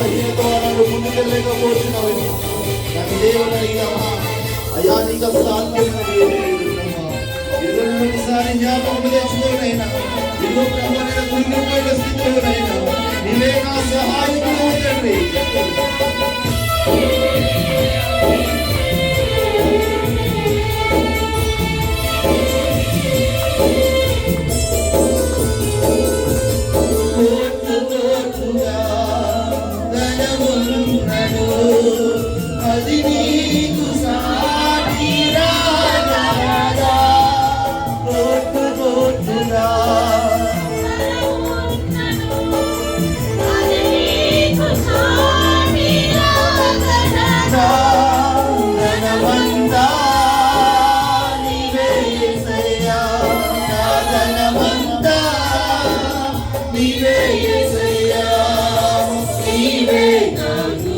బలహీనత వాళ్ళు ముందుకెళ్ళలేకపోతున్నావు. నాకు దేవుడు అడిగామా అయ్యా నీకు అసలు ఆత్మీయసారి జ్ఞాపకం తెచ్చుకోనైనా ఇదిగో ప్రభావైన కృంగిపోయిన స్థితిలోనైనా నీవే నా సహాయకుడు తండ్రి. అది నీకు సాటి రాగా కోట్టు కోట్టుగా ధనమంతా నీవే యేసయ్యా, ధనమంతా నీవే యేసయ్యా, నీవే నాకు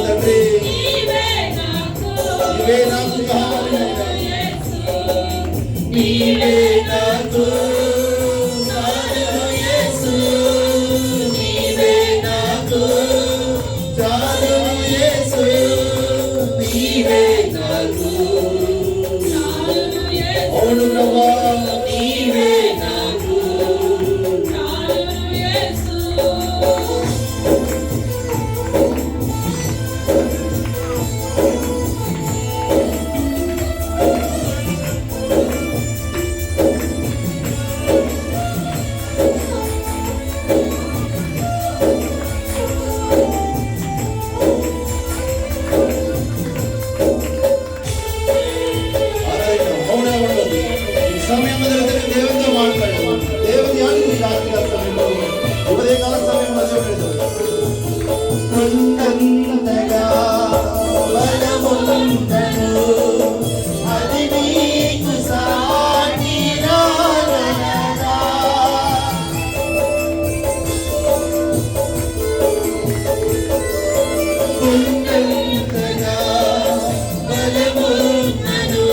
తండ్రి, నీవే నాకు కావాలి, నీవే నాకు చాలు యేసు, నీవే నాకు చాలు యేసు, నీవే నాకు అవును ప్రభా, నీవే నాకు దేవునితో మాట్లాడు. దేవుని యానికి రాత్రి సమయంలో ఉదయకాల సమయంలో కొండంతగా బలముందను అది నీకు సాటి రాగలదా, కొండంతగా బలముందను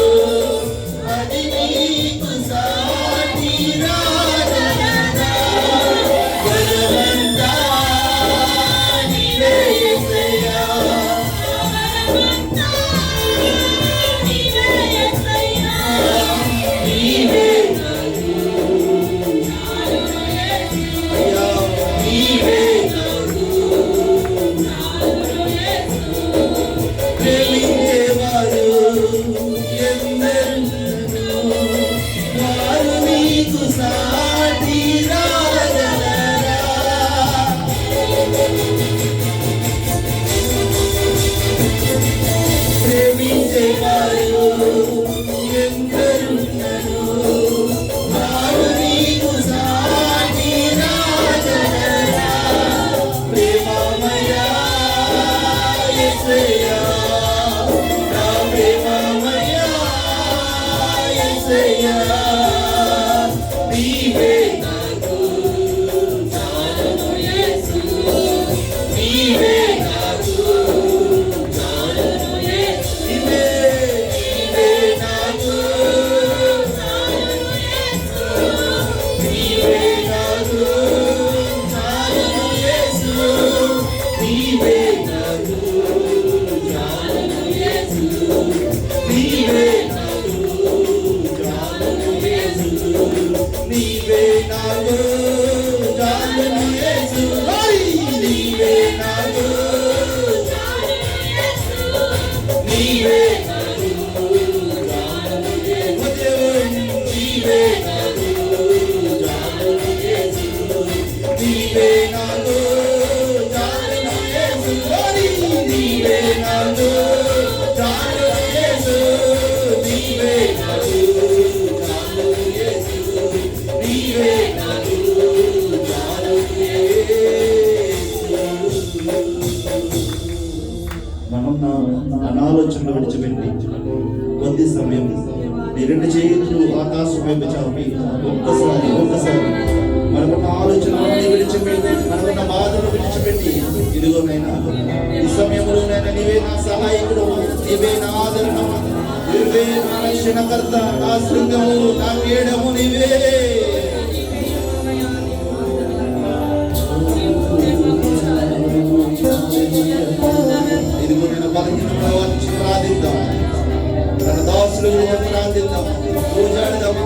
అది నీకు సాటి రాగలదా, బలవంతా నీవే యేసయ్యా, నీవే నాకు అయ్యా, నీవే నాకు ప్రేమించేవారు ఎందరూ వారు నీకు సాటి రాగలరా, ప్రేమించేవారు ఎందరున్నరు వారు నీకు సాటి రాగలరా, ప్రేమమయా యేసయ్యా, నా ప్రేమమయా యేసయ్యా, నీవే నాకు చాలును యేసు, నీవే నాకు చాలును యేసు, నీవే నాకు చాలును యేసు, నీవే నాకు చాలును యేసు, నీవే నాకు చాలును యేసు, నీవే నాకు చాలును యేసు, నీవే నాకు చాలును యేసు, నీవే నాకు నీవే నాకు చాలును యేసు, నీవే నాకు చాలును యేసు, నీవే నాకు చాలును యేసు, నీవే నాకు చాలును యేసు, నీవే నాకు చాలును యేసు, నీవే నాకు చాలును యేసు. మనం అనాలోచనలు విడిచిపెట్టి కొద్ది సమయం నీ రెండు చేతులు ఆకాశం వైపు చాపి ఒక్కసారి మనకున్న ఆలోచనలన్నీ విడిచిపెట్టి మనకున్న బాధలు విడిచిపెట్టి ఇదిగోనైనా ఈ సమయంలోనైనా నీవే నా సహాయకుడు, నీవే నా ఆదరణ, నీవే నా రక్షణకర్త, నా శృంగము, నా కేడము నీవే. ఇదిగో నేను బలహీన వచ్చి ప్రార్థిద్దాం, తన దాసులు ప్రార్థిద్దాం, పూజాడిదాం.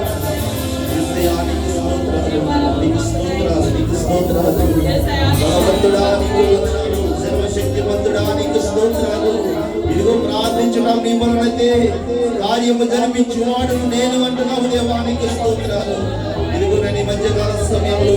నీకు స్తోత్రాలు, నీకు స్తోత్రాలు, నీకు స్తోత్రాలు. బలవంతుడా నీకు వందనాలు, సర్వశక్తివంతుడా నీకు స్తోత్రాలు. ఇదిగో ప్రార్థించడం నీ వలనైతే కార్యము జరిపించువాడు నేను అంటున్నావు దేవా, నీకు స్తోత్రాలు. ఇదిగో నేను ఈ మధ్యకాల సమయంలో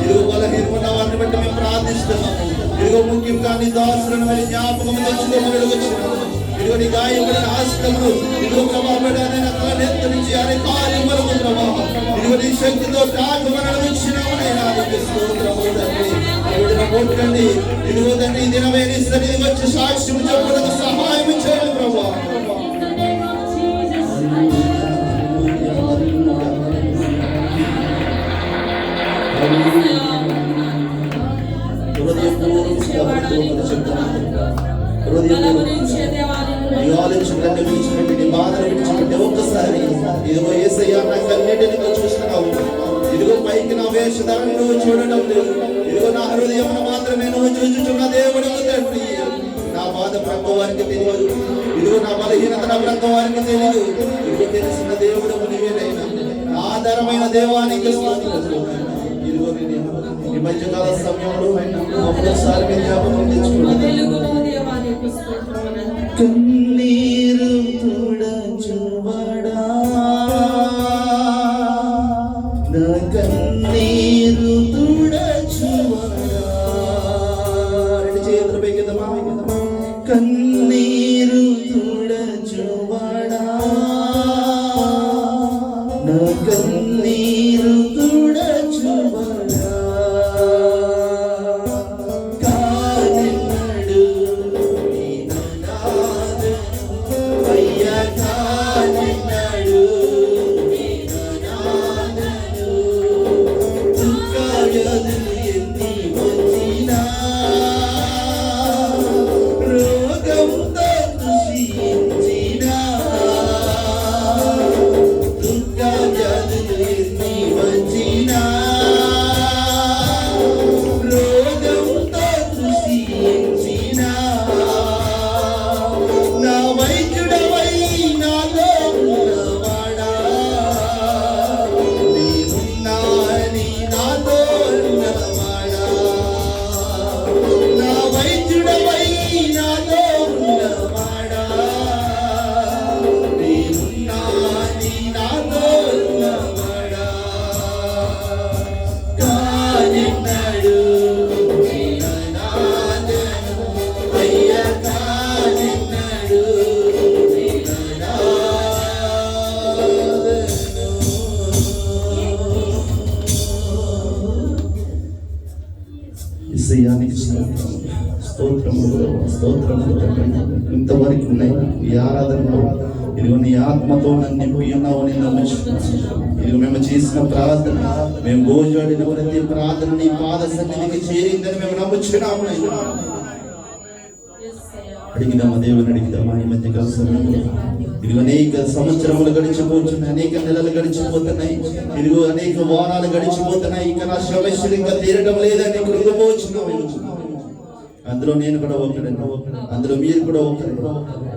ఇదిగో బలహీనమైన వారిని బట్టి మేము ప్రార్థిస్తున్నాము. ఇదిగో ముఖ్యంగా నీ దాసులను మరి జ్ఞాపకం తెచ్చుకోమని అడుగుతున్నాము. ఇదిగో నీ గాయపడిన హస్తములు ఇదిగో ప్రభావమైన తలెత్తు నుంచి అనే కార్యం వరకు ప్రభావ ఇదిగో నీ శక్తితో తాకమని అడుగుతున్నామనైనా నీకు స్తోత్రము తండ్రి. కొట్టండి ఇదిగో తండ్రి, ఈ దినమే నీ సన్నిధికి వచ్చి సాక్ష్యం చెప్పడానికి సహాయం చేయండి ప్రభావ. ఒక్కసారి ఇదిగో యేసయ్యా నా కన్నీటిని చూస్తున్నావు. ఇదిగో పైకి నా వేషధారణ నువ్వు చూడడం లేదు. ఇదిగో నా హృదయం మాత్రమే నువ్వు చూచుచున్న దేవుడు తండ్రి. నా బాధ ప్రభు వారికి తెలియదు, ఇదిగో నా బలహీనత నా ప్రభు వారికి తెలియదు. ఇదిగో తెలిసిన దేవుడు నీవేనైనా, నా ఆధారమైన దేవానికి ఇదిగో ఈ మధ్యకాల సమయంలో ఒకసారి మీరు జ్ఞాపకం తెచ్చుకోండి. కన్నీరు తుడచువాడా, నా కన్నీరు తుడచువాడా. రెండు చేతులు పైకెత్తమా. కన్నీరు తుడచువాడా, నా కన్నీరు తుడచువాడా. ఇంతవరకు ఉన్నాయి ఈ ఆరాధనలో. ఇదిగో నీ ఆత్మతో నన్ను నింపి ఉన్నావు అని నమ్ముచున్నాను. ఇదిగో మేము చేసిన ప్రార్థన, మేము గోజాడిన ప్రతి ప్రార్థన నీ పాద సన్నిధికి చేరిందని మేము నమ్ముచున్నాము. అడిగిదామా దేవుని అడిగిదామా. ఈ మధ్య కాల సమయంలో ఇదిగో అనేక సంవత్సరములు గడిచిపోతున్నాయి, అనేక నెలలు గడిచిపోతున్నాయి, ఇదిగో అనేక వారాలు గడిచిపోతున్నాయి. ఇంకా నా సమస్యలు ఇంకా తీరడం లేదని కృంగిపోతున్నాము. అందులో నేను కూడా ఒకడు, అందులో మీరు కూడా ఒకరు.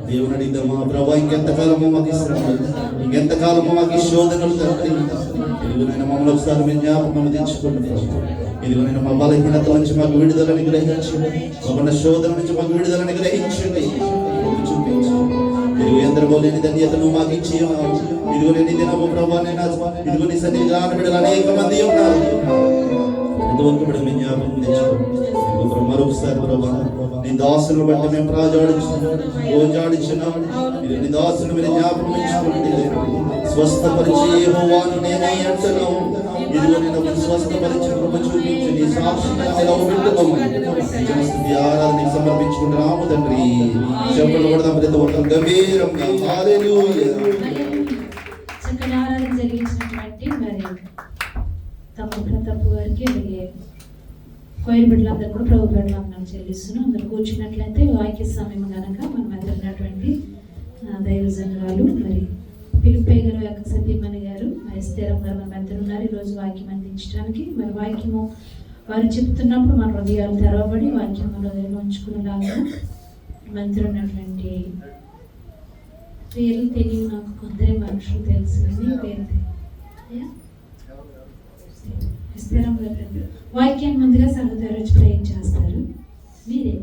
దేవుని అడిగిదామా. ప్రభా ఇంకెంతకాలమో మాకు ఇస్తున్నాడు, ఇంకెంతకాలమో మాకు శోధనలు తండ్రి. ఇదిగో నేను మమ్మల్ని ఒకసారి మీరు జ్ఞాపకం తెచ్చుకోండి. ఇదిగో నేను మా బలహీనత నుంచి మాకు విడుదలని గ్రహించండి, మా శోధన నుంచి మాకు విడుదలని గ్రహించండి, చూపించండి. ఇదిగో ఎందరో లేని ధన్యతను మాకు ఇచ్చి ఉన్నావు. ఇదిగో నేను దినము ప్రభా ఇదిగో నీ సన్నిధి బిడ్డలు అనేక మంది ఉన్నారు. ఎంతవరకు బిడ్డ మీ జ్ఞాపకం తెచ్చుకోండి. మరొకసారి ప్రభా నీ దాసులను బట్టి మేము ప్రాజాడించున్నాం. నీ దాసును మీరు జ్ఞాపకం ఇచ్చుకోండి. స్వస్థపరిచి యెహోవాను నేనే అంటున్నావు. ఇదిగో నేను స్వస్థపరిచి కృప చూపించి నీ సాక్షిగా నిలవబెట్టుకోమని ఆరాధనకి సమర్పించుకుంటున్నాము తండ్రి. చెప్పలు కొడదాం ప్రతి ఒక్కరు గంభీరంగా. హల్లెలూయా. చక్కని ఆరాధన జరిగించినటువంటి మరి తప్పు గారికి అలాగే కోయిల బిడ్డలందరూ కూడా ప్రభు బిడ్డలందరూ చెల్లిస్తున్నాం. అందరూ కూర్చున్నట్లయితే వాక్య సమయం కనుక మనం ఎదురున్నటువంటి దైవజనురాలు మరి పిలుపై గారు సతీమణి గారు మరి స్థిరం గారు మన మధ్య ఉన్నారు ఈరోజు వాక్యం అందించడానికి. మరి వాక్యము వారు చెప్తున్నప్పుడు మన హృదయాలు తెరవబడి వాక్యం మన హృదయంలో ఉంచుకునేలాగా మంత్రి ఉన్నటువంటి పేర్లు తెలియదు నాకు, కొందరే మనుషులు తెలుసు కానీ పేరు స్థిరం వాక్యాన్ని ముందుగా సహోదరు వచ్చి ప్రేయర్ చేస్తారు. మీరే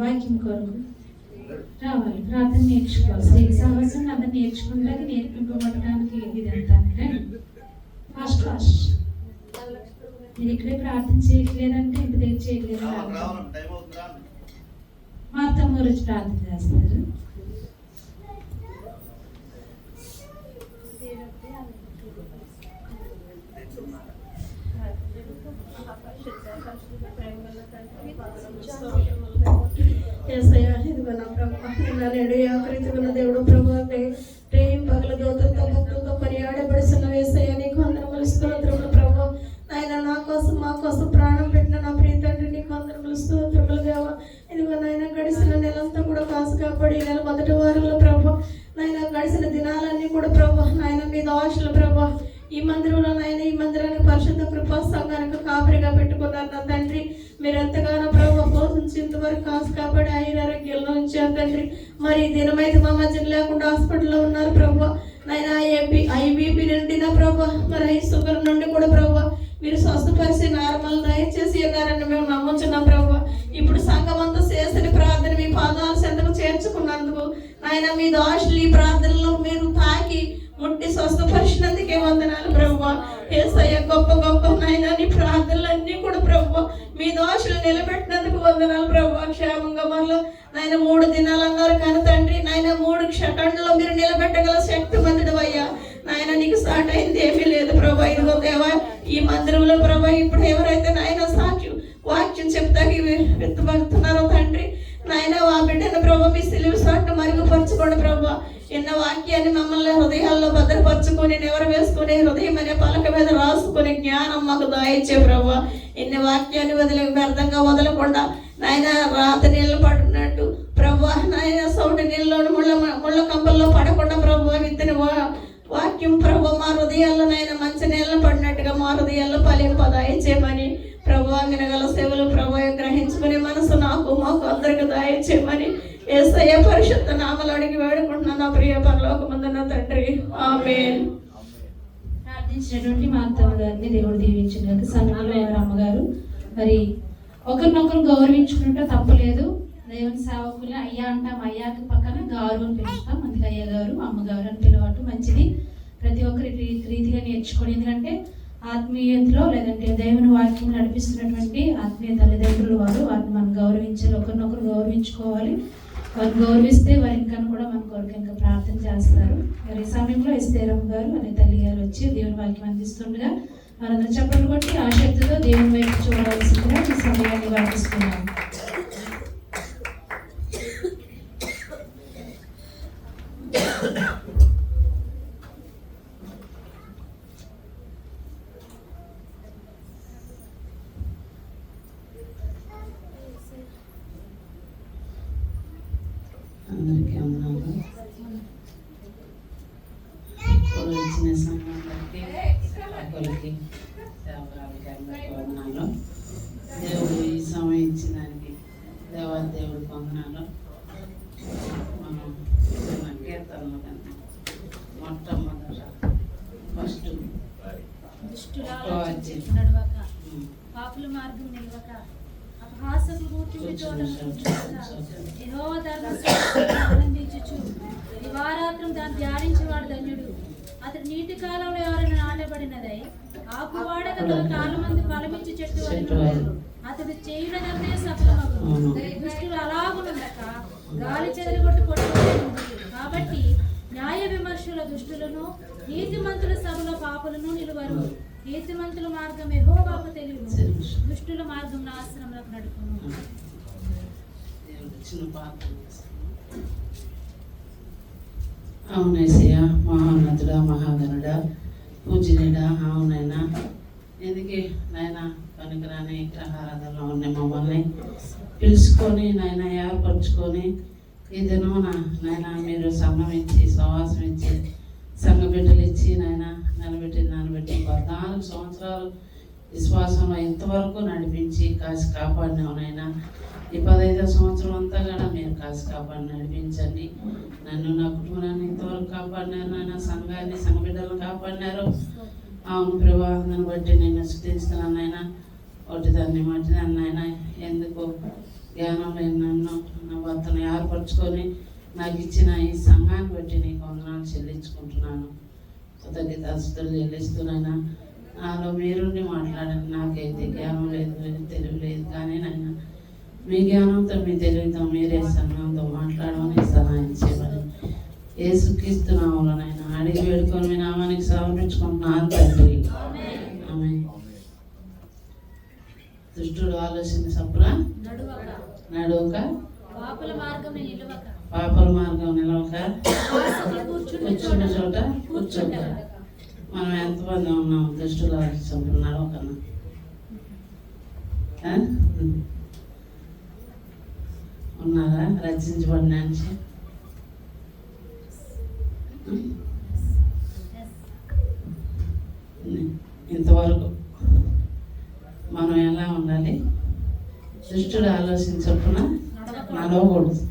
వాక్యం కొరకు రావాలి, ప్రార్థన నేర్చుకోవాలి. స్త్రీ సహవాసం అందరు నేర్చుకుంటానికి నేర్పింపబడటానికి ఇదంతా ఫాస్ట్ ఫాస్ట్. మీరు ఇక్కడే ప్రార్థన చేయట్లేదంటే ఇంటి దగ్గర చేయట్లేదు. మా అత్తమ్మ వచ్చి ప్రార్థన చేస్తారు. దేవుడు ప్రభు ప్రేమ పగల దూతలతో భక్తులతో పనియాడబడుతున్న వేసయ్య నీకు వందనములు స్తోత్రములు ప్రభు. ఆయన నా కోసం మా కోసం ప్రాణం పెట్టిన నా ప్రియ తండ్రి నీకు వందనములు స్తోత్రములు దేవా. ఇదిగో నాయన గడిచిన నెలంతా కూడా కాసు కాపాడి నెల మొదటి వారంలో ప్రభు నాయన గడిచిన దినాలన్నీ కూడా ప్రభు నాయన మీద ఆశలు ప్రభు ఈ మందిరంలో నాయన ఈ మందిరానికి పరిశుద్ధ కృపా సంఘానికి కాపరిగా పెట్టుకున్నారు నా తండ్రి. మీరు ఎంతగానో ప్రభు పోషించి ఇంతవరకు కాసు కాపాడి ఆరోగ్యంలో ఉంచారు తండ్రి. మరి దినమైతే మా మధ్య లేకుండా హాస్పిటల్లో ఉన్నారు ప్రభు నాయన. ఐబీపీ నుండి నా ప్రభు మరి షుగర్ నుండి కూడా ప్రభు మీరు స్వస్థపరిచి నార్మల్ దయచేసి ఉన్నారని మేము నమ్ముచున్నాం ప్రభు. ఇప్పుడు సంఘం అంతా చేసిన ప్రార్థన మీ పాదాల చెంతకు చేర్చుకున్నందుకు నాయన మీ దోషులు ఈ ప్రార్థనలో మీరు తాకి ముట్టి స్వస్థపరిచినందుకే వందనాలు ప్రభు. యేసయ్య గొప్ప గొప్ప నాయన నీ ప్రార్థనలన్నీ కూడా ప్రభు మీ దోషులు నిలబెట్టినందుకు వందనాలు ప్రభు. క్షేమంగా మనలో నాయన 3 దినాలు అన్నారు కానీ తండ్రి నాయన 3 సెకండ్లో మీరు నిలబెట్టగల శక్తి మందుడు అయ్యా నాయన. నీకు స్టార్ట్ అయింది ఏమీ లేదు ప్రభు. ఇదిగో దేవా ఈ మందిరంలో ప్రభు ఇప్పుడు ఎవరైతే నాయన సాక్షి వాక్యం చెప్తాకి వెతుకుతున్నారో తండ్రి నాయన ఆ బిడ్డను ప్రభు మీ సిలువ సాట్ను మరుగుపరచుకోండి ప్రభు. ఎన్న వాక్యాన్ని మమ్మల్ని హృదయాల్లో భద్రపరచుకొని నెవరు వేసుకుని హృదయం అనే పలక మీద రాసుకునే జ్ఞానం మాకు దాయిచ్చే ప్రభు. ఎన్ని వాక్యాన్ని వ్యర్థంగా వదలకుండా నాయన రాత్రి నీళ్ళు పడినట్టు ప్రభు నాయన సౌండ్ నీళ్ళలో ముళ్ళ కంపల్లో పడకుండా ప్రభు విత్తని వాక్యం ప్రభు మా హృదయాల్లో నాయన మంచి నీళ్ళను పడినట్టుగా మా హృదయాల్లో ఫలింపదాయిచ్చేయమని ప్రభు వినగల సేవలు ప్రభు గ్రహించుకునే మనసు నాకు మాకు అందరికి దాయిచ్చేయమని యేసయ్య పరిశుద్ధ నామములో అడిగి వేడుకుంటున్నాను నా ప్రియ పరలోకమందున్న తండ్రి. ఆమేన్. ప్రార్థించినటువంటి మా అత్తమ్మ గారిని దేవుడు దీవించినారు. సన్మానం అమ్మగారు మరి ఒకరినొకరు గౌరవించుకుంటే తప్పలేదు. దేవుని సేవకులు అయ్యా అంటాం, అయ్యాకి పక్కన గారు అని పిలుస్తాం, అందుకే అయ్య గారు అమ్మగారు అని పిలవటం మంచిది. ప్రతి ఒక్కరి రీతిగా నేర్చుకోండి. ఎందుకంటే ఆత్మీయతలో లేదంటే దేవుని వాక్యం నడిపిస్తున్నటువంటి ఆత్మీయ తల్లిదండ్రులు వారిని మనం గౌరవించాలి, ఒకరినొకరు గౌరవించుకోవాలి. వారు గౌరవిస్తే వారి ఇంకా కూడా మన కొరకు ఇంకా ప్రార్థన చేస్తారు. మరి ఈ సమయంలో ఎస్తేరమ్మ గారు అనే తల్లి గారు వచ్చి దేవుని వాక్యం అందిస్తుండగా మనందరం చప్పట్లు కొట్టి ఆసక్తితో దేవుని వైపు చూడవలసిందిగా ఈ సమయాన్ని వాదిస్తున్నాం. అందరికీ వందనాలు. ఇచ్చిన సమయానికి ఒకరికి సేవకులకి అందరికీ వందనాలు. దేవుడు ఈ సమయం ఇచ్చినానికి దేవుడికి వందనాలు. మనం కీర్తనలు కన్నా మొట్టమొదట ఫస్ట్ పాపుల మార్గం నిలవక అపహాసకులు ఆనందించుచు దివారాత్రం దాన్ని ధ్యానించేవాడు ధన్యుడు. అతడు నీటి కాలంలో ఎవరైనా నాటబడినదై ఆకువాడక తన కాలమంది ఫలమిచ్చి చెట్టు అతడు చేయునదంతే సఫలమగు. దుష్టులు అలాగునుండక గాలి చెదరగొట్టు కొట్టుకుంటుంది. కాబట్టి న్యాయ విమర్శల దుష్టులను నీతిమంతుల సభలో పాపులను నిలువరు. నీతిమంతుల మార్గం యెహోవాకు తెలియను, దుష్టుల మార్గం నాశనములకు నడుపును. అవునేసయ్య, మహోన్నతుడా, మహాగణుడా, పూజనీడా, అవునైనా ఎందుకే నాయన పనికిరాని విగ్రహారాధనలో ఉన్న మమ్మల్ని పిలుచుకొని నాయన ఏర్పరచుకొని ఈ దినమున నాయన మీరు సంఘం ఇచ్చి సహవాసం ఇచ్చి సంఘ బిడ్డలు ఇచ్చి నాయన నిలబెట్టి 14 సంవత్సరాలు విశ్వాసంలో ఇంతవరకు నడిపించి కాసి కాపాడినావు నాయన. ఈ 15వ సంవత్సరం అంతా కూడా మీరు కాసి కాపాడి నడిపించండి. నన్ను నా కుటుంబాన్ని ఇంతవరకు కాపాడినారు నాయన. సంఘాన్ని సంఘ బిడ్డలను కాపాడినారు. అవును ప్రభా, దాన్ని బట్టి నేను స్తుతిస్తున్నాను నాయన. ఒకటి దాన్ని మట్టిదాన్ని నాయన. ఎందుకు జ్ఞానం లేని నన్ను నా భర్తను ఏర్పరచుకొని నాకు ఇచ్చిన ఈ సంఘాన్ని బట్టి నీకు వందనాలు చెల్లించుకుంటున్నాను. కృతజ్ఞతాస్తుతులు చెల్లిస్తున్నాయినా. నాలో మీరుండి మాట్లాడండి. నాకైతే జ్ఞానం లేదు, తెలివి లేదు. కానీ నాయన మీ జ్ఞానంతో మీ తెలివితో మీరే సంఘంతో మాట్లాడమని సహాయం చేయమని యేసుక్రీస్తునామములో నాయన అడిగి వేడుకొని మీ నామానికి సమర్పించుకుంటున్నాను తండ్రి. ఆమె దుష్టుడు ఆలోచన చప్పున నడువక పాపల మార్గం నిలవక పాపల మార్గం నిలవక కూర్చున్న చోట కూర్చోక. మనం ఎంతమంది ఉన్నాం దుష్టుల చప్పున నడవకన్నా? ఉన్నారా రచించబడిన నుంచి? ఇంతవరకు మనం ఎలా ఉండాలి? దుష్టుడు ఆలోచించకుండా నడవకూడదు,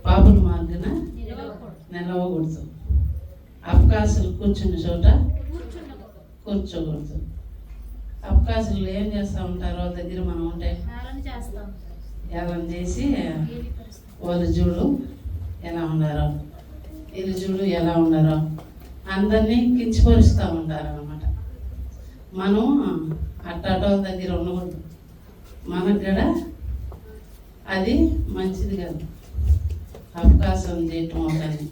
పాపుల మార్గన నిలవకూడదు, అవకాశాలు కూర్చున్న చోట కూర్చోకూడదు. అవకాశాలు ఏం చేస్తూ ఉంటారో వాళ్ళ దగ్గర మనం ఉంటే ఏలం చేసి వాళ్ళు చూడు ఎలా ఉన్నారో, వీళ్ళు చూడు ఎలా ఉన్నారో అందరినీ కించపరుస్తూ ఉంటారు అన్నమాట. మనం అట్టాటోల దగ్గర ఉండకూడదు. మనకు కూడా అది మంచిది కాదు. అవకాశం చేయటం, ఒకరిని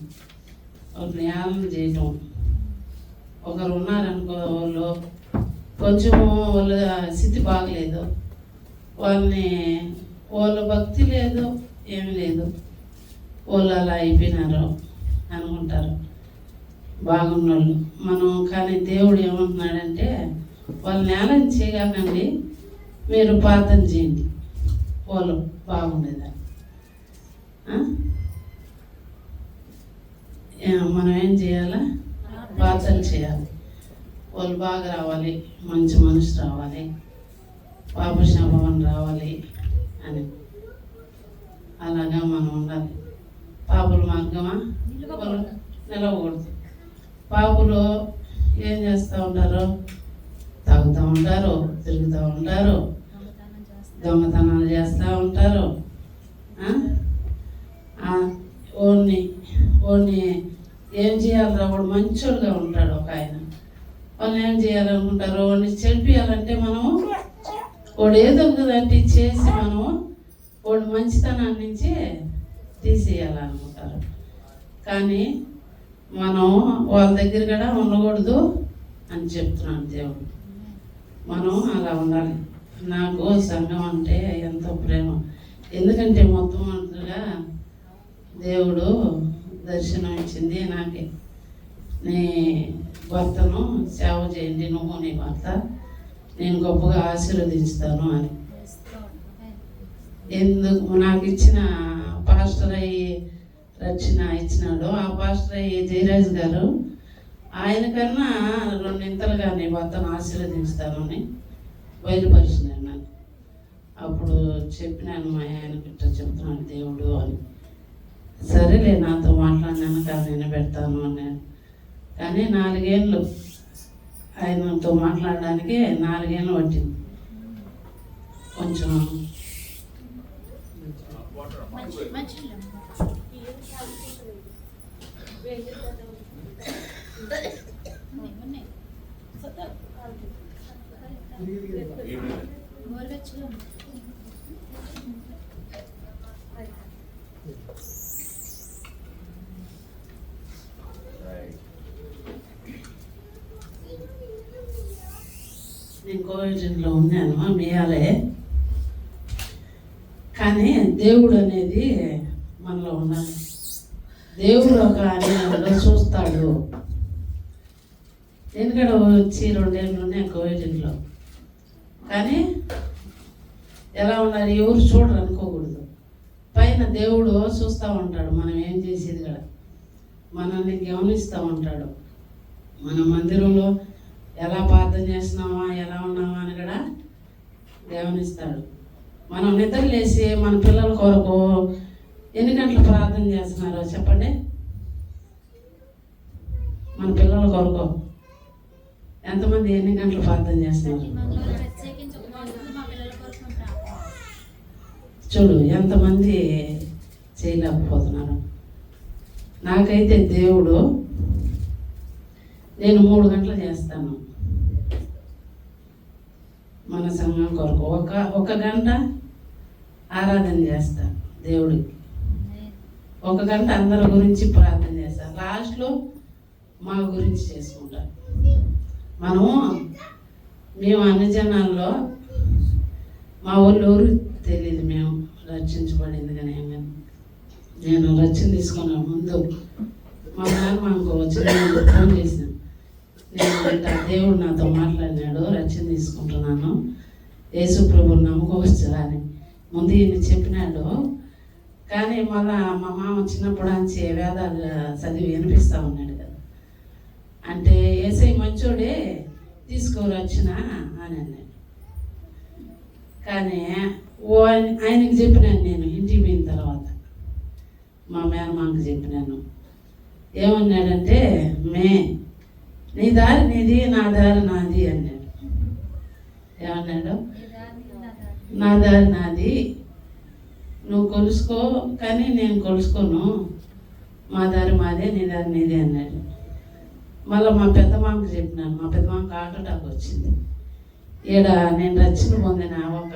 ఏలం చేయటం. ఒకరు ఉన్నారనుకో, వాళ్ళు కొంచెం వాళ్ళ స్థితి బాగలేదు, వాళ్ళ భక్తి లేదు, ఏమి లేదు, వాళ్ళు అలా అయిపోయినారు అనుకుంటారు బాగున్నోళ్ళు. మనం కానీ దేవుడు ఏమంటున్నాడంటే వాళ్ళని ఏలం చేయగలండి, మీరు ప్రార్థన చేయండి వాళ్ళు బాగుండేదాన్ని. మనం ఏం చేయాలా? ప్రార్థన చేయాలి. వాళ్ళు బాగా రావాలి, మంచి మనిషి రావాలి, పాపశాపం రావాలి అని అలాగా మనం ఉండాలి. పాపుల మార్గమా నిలవకూడదు. పాపులు ఏం చేస్తూ ఉంటారు? తాగుతూ ఉంటారు, తిరుగుతూ ఉంటారు, దొంగతనాలు చేస్తూ ఉంటారు. ఓన్ని ఏం చేయాలరా, వాడు మంచోడుగా ఉంటాడు ఒక ఆయన. వాళ్ళు ఏం చేయాలనుకుంటారు? వాడిని చెడిపియాలంటే మనము వాడు ఏదో ఒకటి చేసి మనము వాడు మంచితనాన్ని నుంచి తీసేయాలనుకుంటారు. కానీ మనం వాళ్ళ దగ్గర కూడా ఉండకూడదు అని చెప్తున్నాడు దేవుడు. మనం అలా ఉండాలి. నాకు సంఘం అంటే ఎంతో ప్రేమ. ఎందుకంటే మొట్టమొదటిగా దేవుడు దర్శనం ఇచ్చింది నాకే. నీ భర్తను సేవ చేయండి, నువ్వు నీ భర్త, నేను గొప్పగా ఆశీర్వదించుతాను అని. ఎందుకు నాకు ఇచ్చిన పాస్టర్ అయ్యి రక్షణ ఇచ్చినాడు. ఆ పాస్టర్ అయ్యి జయరాజ్ గారు ఆయన కన్నా 2 ఇంతలుగా నీ భర్తను ఆశీర్వదించుతాను అని బయలుపరిచినాను నాకు. అప్పుడు చెప్పినాను మా ఆయనకి ఇట్లా చెప్తున్నాను దేవుడు అని. సరేలే నాతో మాట్లాడినాను కానీ నేను పెడతాను అన్నాను. కానీ 4 ఏళ్ళు ఆయనతో మాట్లాడడానికి 4 ఏళ్ళు పట్టింది. కొంచెం నేను కోవిడ్లో ఉన్నాను మీయాలే. కానీ దేవుడు అనేది మనలో ఉండాలి. దేవుడు ఒక ఆయన చూస్తాడు. ఎందుకంటే వచ్చి 2 ఏళ్ళు ఉన్నాయి కోవిడ్లో. కానీ ఎలా ఉండాలి? ఎవరు చూడరు అనుకోకూడదు. పైన దేవుడు చూస్తూ ఉంటాడు మనం ఏం చేసేది కూడా. మనల్ని గమనిస్తూ ఉంటాడు. మన మందిరంలో ఎలా ప్రార్థన చేస్తున్నావా, ఎలా ఉన్నావా అని కూడా గమనిస్తాడు. మనం నిద్ర లేచి మన పిల్లల కొరకు ఎన్ని గంటలు ప్రార్థన చేస్తున్నారో చెప్పండి. మన పిల్లల కొరకు ఎంతమంది ఎన్ని గంటలు ప్రార్థన చేస్తున్నారు? ప్రత్యేకించి ఉపవాసం మా పిల్లల కోసం ప్రార్థన. చూడు ఎంతమంది చేయలేకపోతున్నారు. నాకైతే దేవుడు నేను 3 గంటలు చేస్తాను మన సంఘం కొరకు. ఒక గంట ఆరాధన చేస్తా దేవుడికి, 1 గంట అందరి గురించి ప్రార్థన చేస్తా, లాస్ట్లో మా గురించి చేసుకుంటా. మేము అన్ని జనాల్లో మా వాళ్ళు ఎవరు తెలియదు, మేము రక్షించబడింది. కానీ నేను రక్షణ తీసుకున్నా ముందు మా నాన్నమ్మకు వచ్చి ఫోన్ చేశాను. నేను ఇట్లా దేవుడు నాతో మాట్లాడినాడు, రక్షణ తీసుకుంటున్నాను, యేసు ప్రభువు నమ్ముకోవచ్చు అని ముందు ఈయన చెప్పినాడు. కానీ మళ్ళా మా మామ చిన్నప్పుడు నుంచి వేదాలు చదివి వినిపిస్తూ ఉన్నాడు కదా. అంటే ఏసై మంచోడే తీసుకోరచ్చిన అని అన్నాడు. కానీ ఆయనకి చెప్పినాను నేను ఇంటికి పోయిన తర్వాత, మా మేనమామకి చెప్పినాను. ఏమన్నాడంటే, నీ దారి నీది, నా దారి నాది అన్నాడు. ఏమన్నాడు? నా దారి నాది, నువ్వు కొలుసుకో కానీ నేను కొలుసుకోను, మా దారి మాదే, నీ దారి నీదే అన్నాడు. మళ్ళీ మా పెద్ద మామకి చెప్పినాను. మా పెద్ద మామకి హార్ట్ అటాక్ వచ్చింది. ఈడ నేను రక్షణ పొందిన ఒక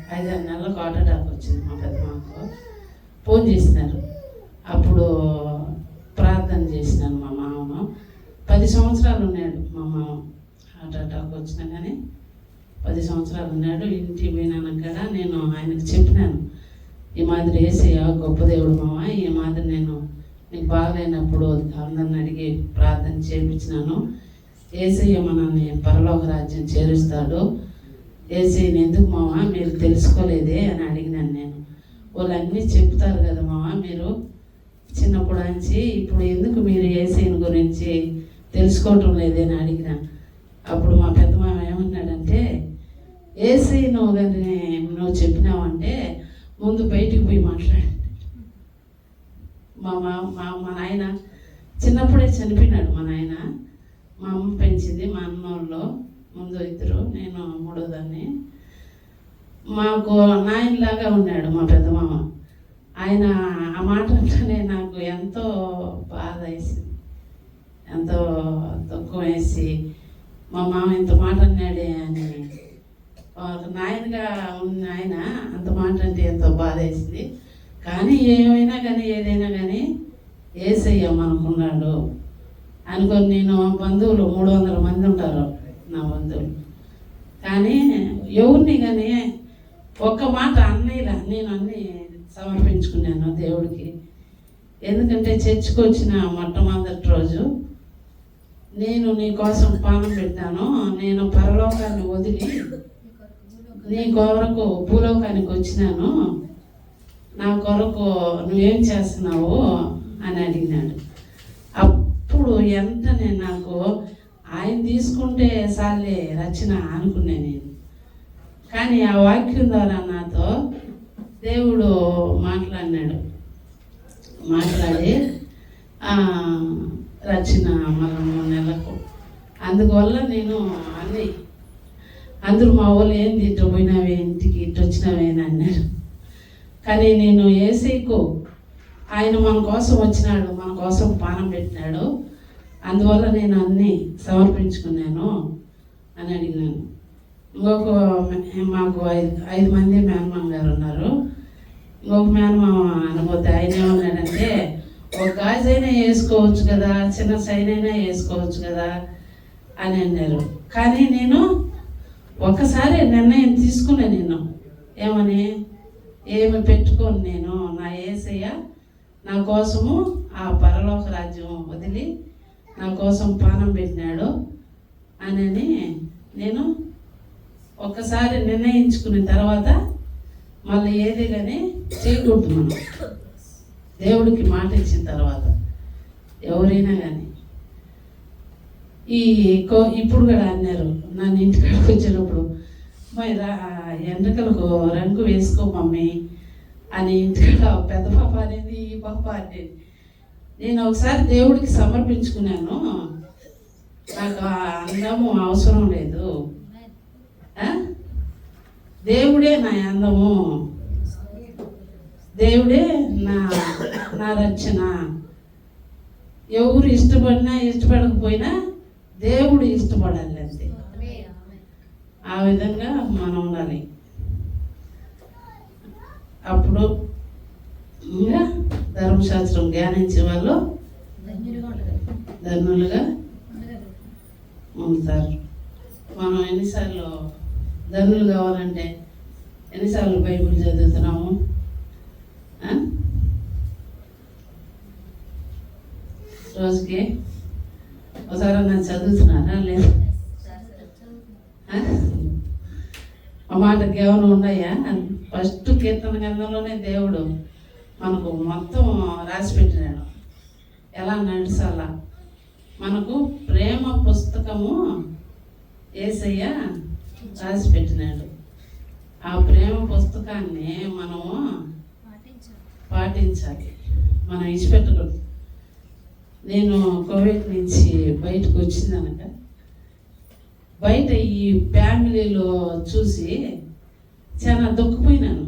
5-6 నెలలకు హార్ట్ అటాక్ వచ్చింది. మా పెద్ద మామకు ఫోన్ చేసినారు. అప్పుడు ప్రార్థన చేసినాను. మా మామను 10 సంవత్సరాలు ఉన్నాడు. మా మామ హార్ట్ అటాక్ వచ్చినా కానీ 10 సంవత్సరాలు ఉన్నాడు. ఇంటికి పోయినాను కదా, నేను ఆయనకు చెప్పినాను, ఈ మాదిరి యేసయ్య గొప్ప దేవుడు మామ, ఈ మాదిరి నేను నీకు బాగలేనప్పుడు అందరిని అడిగి ప్రార్థన చేయించినాను, యేసయ్య మనల్ని పరలోక రాజ్యం చేరుస్తాడు, యేసయ్యని ఎందుకు మామ మీరు తెలుసుకోలేదే అని అడిగినాను నేను. వాళ్ళు అన్నీ చెప్తారు కదా మామ, మీరు చిన్నప్పుడు నుంచి ఇప్పుడు ఎందుకు మీరు యేసయ్యని గురించి తెలుసుకోవటం లేదే అని అడిగినా. అప్పుడు మా పెద్ద మామ ఏమన్నాడంటే, యేసయ్య నువ్వు కానీ నువ్వు చెప్పినావంటే ముందు బయటికి పోయి మాట్లాడు. మా నాయన చిన్నప్పుడే చనిపోయినాడు. మా నాయన మా అమ్మ పెంచింది. మా అన్నోళ్ళు ముందు 2, నేను 3వ దాన్ని. మాకు నాయనలాగా ఉన్నాడు మా పెద్ద మామ. ఆయన ఆ మాట అంటేనే నాకు ఎంతో బాధ వేసింది, ఎంతో దుఃఖం వేసి, మా మామ ఇంత మాట అన్నాడే అని. ఒక నాయనగా ఉన్న ఆయన అంత మాట అంటే ఎంతో బాధ వేసింది. కానీ ఏమైనా కానీ ఏదైనా కానీ యేసయ్య మనకున్నాడు అనుకొని నేను బంధువులు 300 మంది ఉంటారు నా బంధువులు. కానీ ఎవరిని కానీ ఒక్క మాట అన్నయ్యలా నేను అన్నీ సమర్పించుకున్నాను దేవుడికి. ఎందుకంటే చర్చికి వచ్చిన మొట్టమొదటి రోజు నేను నీ కోసం పానం పెట్టాను, నేను పరలోకాన్ని వదిలి నీ కొరకు భూలోకానికి వచ్చినాను, నా కొరకు నువ్వేం చేస్తున్నావు అని అడిగినాడు. అప్పుడు వెంటనే నాకు ఆయన తీసుకుంటే సార్లే రచన అనుకున్నా నేను. కానీ ఆ వాక్యం ద్వారా నాతో దేవుడు మాట్లాడినాడు. మాట్లాడి రచన మళ్ళీ 3 నెలలకు. అందువల్ల నేను అందరూ మా వాళ్ళు ఏంది ఇటు పోయినావే, ఇంటికి ఇటు వచ్చినావేని అన్నారు. కానీ నేను యేసయ్యకు ఆయన మన కోసం వచ్చినాడు, మన కోసం పానం పెట్టినాడు, అందువల్ల నేను అన్నీ సమర్పించుకున్నాను అని అడిగినాను. ఇంకొక మాకు 5 మంది మేనమామ గారు ఉన్నారు. ఇంకొక మేనమామ అనబోతే ఆయన ఏమన్నాడంటే, ఒక గాజైనా వేసుకోవచ్చు కదా, చిన్న సైన్ అయినా వేసుకోవచ్చు కదా అని అన్నారు. కానీ నేను ఒకసారి నిర్ణయం తీసుకున్నా. నేను ఏమి పెట్టుకోను, నేను నా యేసయ్య నా కోసము ఆ పరలోక రాజ్యం వదిలి నా కోసం పానం పెట్టినాడు అని నేను ఒక్కసారి నిర్ణయించుకున్న తర్వాత మళ్ళీ ఏది కానీ చేయకూడదు. మనం దేవుడికి మాట ఇచ్చిన తర్వాత ఎవరైనా కానీ ఇప్పుడు కూడా అన్నారు నన్ను ఇంటికాడికి వచ్చినప్పుడు మరి ఎండ్రకలకు రంగు వేసుకో మమ్మీ అని ఇంటికాడ పెద్ద పాప అనేది ఈ పాప అనేది. నేను ఒకసారి దేవుడికి సమర్పించుకున్నాను, నాకు ఆ అందము అవసరం లేదు, దేవుడే నా అందము, దేవుడే నా రక్షణ. ఎవరు ఇష్టపడినా ఇష్టపడకపోయినా దేవుడు ఇష్టపడాలి అంతే. ఆ విధంగా మనం ఉండాలి. అప్పుడు ఇంకా ధర్మశాస్త్రం ధ్యానించే వాళ్ళు ధన్యులుగా ఉంటారు. మనం ఎన్నిసార్లు ధన్యులు కావాలంటే ఎన్నిసార్లు బైబిల్ చదువుతున్నాము? రోజుకి ఒకసారి నన్ను చదువుతున్నారా లేదు? ఆ మాటకి ఏమైనా ఉన్నాయా? ఫస్ట్ కీర్తన గ్రంథంలోనే దేవుడు మనకు మొత్తం రాసి పెట్టినాడు ఎలా నడిచాలా. మనకు ప్రేమ పుస్తకము యేసయ్య రాసి పెట్టినాడు. ఆ ప్రేమ పుస్తకాన్ని మనము పాటించాలి, మనం ఇచ్చిపెట్టకూడదు. నేను కోవిడ్ నుంచి బయటకు వచ్చిందనక బయట ఈ ఫ్యామిలీలో చూసి చాలా దుఃఖపోయినాను,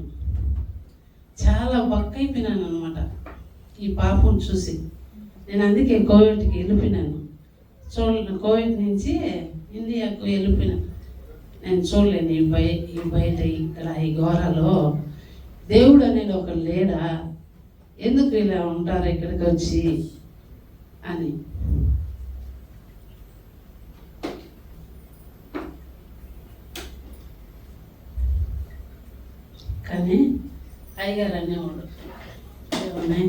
చాలా బక్కైపోయినాను అనమాట ఈ పాపను చూసి. నేను అందుకే కోవిడ్కి వెళ్ళిపోయినాను. కోవిడ్ నుంచి ఇండియాకు వెళ్ళిపోయినాను. నేను చూడలేను ఈ బయట ఇక్కడ ఈ ఘోరాలో దేవుడు అనేది ఒక లేడా, ఎందుకు ఇలా ఉంటారు ఇక్కడికి వచ్చి అని. కానీ అయ్యగారు అనేవాడు, ఏమన్నా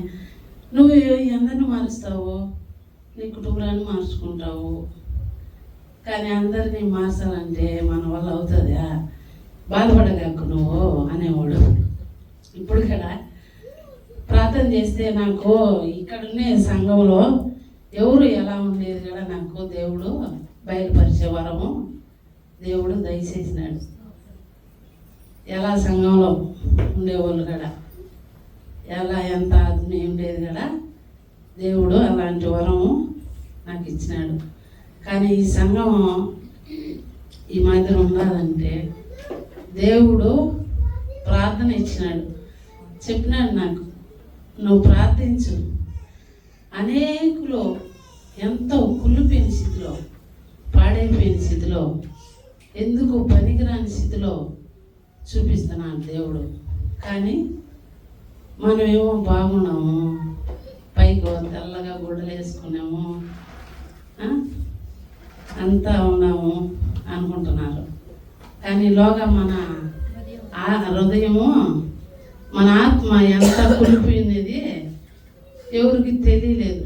నువ్వు అందరిని మారుస్తావు, నీ కుటుంబాన్ని మార్చుకుంటావు, కానీ అందరినీ మార్చాలంటే మన వల్ల అవుతుందా, బాధపడగాకు నువ్వు అనేవాడు. ఇప్పుడు కూడా ప్రార్థన చేస్తే నాకు ఇక్కడనే సంఘంలో ఎవరు ఎలా ఉండేది కూడా నాకు దేవుడు బయలుపరిచే వరము దేవుడు దయచేసినాడు. ఎలా సంఘంలో ఉండేవాళ్ళు కూడా ఎలా ఎంత ఆత్మీయ ఉండేది కూడా దేవుడు అలాంటి వరము నాకు ఇచ్చినాడు. కానీ ఈ సంఘం ఈ మాదిరి ఉండాలంటే దేవుడు ప్రార్థన ఇచ్చినాడు, చెప్పినాడు నాకు, నువ్వు ప్రార్థించు. అనేకులు ఎంతో కుళ్ళిపోయిన స్థితిలో, పాడైపోయిన స్థితిలో, ఎందుకు పనికిరాని స్థితిలో చూపిస్తున్నాడు దేవుడు. కానీ మనమేమో బాగున్నాము, పైకి తెల్లగా గుడ్డలు వేసుకున్నాము, అంతా ఉన్నాము అనుకుంటున్నారు. కానీ లోగా మన హృదయము, మన ఆత్మ ఎంత కులిపోయినది ఎవరికి తెలియలేదు.